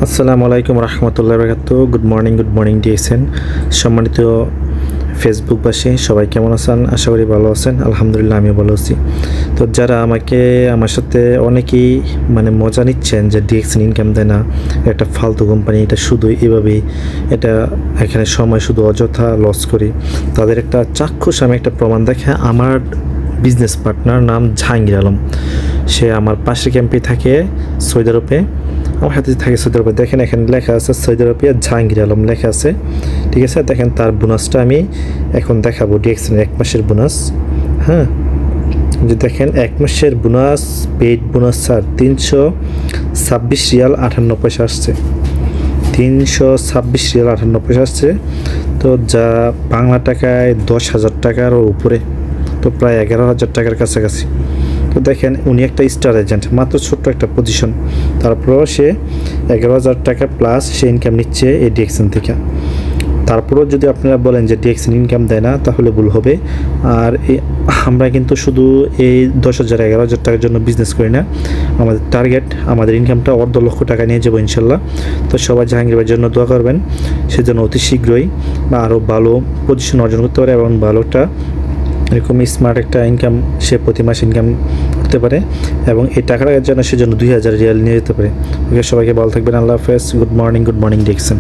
আসসালামু আলাইকুম রহমতুল্লাহ বরকাত। গুড মর্নিং ডিএক্সএন সম্মানিত ফেসবুকবাসী সবাই কেমন আছেন? আশা করি ভালো আছেন। আলহামদুলিল্লাহ আমিও ভালো আছি। তো যারা আমার সাথে অনেকেই মজা নিচ্ছেন যে ডিএক্সএন ইনকাম দেয় না, একটা ফালতু কোম্পানি, এটা শুধু এভাবেই, এটা এখানে সময় শুধু অযথা লস করি, তাদের একটা চাক্ষুষ আমি একটা প্রমাণ দেখে। আমার বিজনেস পার্টনার নাম জাহাঙ্গীর আলম, সে আমার পাশের ক্যাম্পে থাকে সৌদি আরবে, আমার হাতে থাকে সৌদি আরবে। দেখেন এখানে লেখা আছে সৌদি আরবে জাহাঙ্গীর আলম লেখা আছে, ঠিক আছে। দেখেন তার বোনাসটা আমি এখন দেখাবো, ডিএক্সএনের 1 মাসের বোনাস। হ্যাঁ, যে দেখেন 1 মাসের bonus, paid bonus sir 326 Real 58 পয়সা আসছে। 326 রিয়াল 58 পয়সা আসছে, তো যা বাংলা টাকায় 10,000 টাকার উপরে, তো প্রায় 11,000 টাকার কাছাকাছি। তো দেখেন উনি একটা স্টার এজেন্ট, মাত্র ছোট্ট একটা পজিশন, তারপরেও সে 11,000 টাকা প্লাস সে ইনকাম নিচ্ছে এই ডিএক্সএন থেকে। তারপরেও যদি আপনারা বলেন যে ডিএক্সএন ইনকাম দেয় না, তাহলে ভুল হবে। আর আমরা কিন্তু শুধু এই 10,000 11,000 টাকার জন্য বিজনেস করি না, আমাদের টার্গেট, আমাদের ইনকামটা 1.5 লক্ষ টাকা নিয়ে যাবো ইনশাল্লাহ। তো সবাই জাহাঙ্গীরের জন্য দোয়া করবেন, সেজন্য অতি শীঘ্রই বা আরও ভালো পজিশন অর্জন করতে পারে এবং ভালো একটা এরকম স্মার্ট একটা ইনকাম সে প্রতি মাসে ইনকাম করতে পারে, এবং এই টাকাটা যেন সেজন্য 2,000 রিয়াল নিয়ে যেতে পারে। ওকে, সবাইকে ভালো থাকবেন। আল্লাহ হাফেজ। Good morning DXN.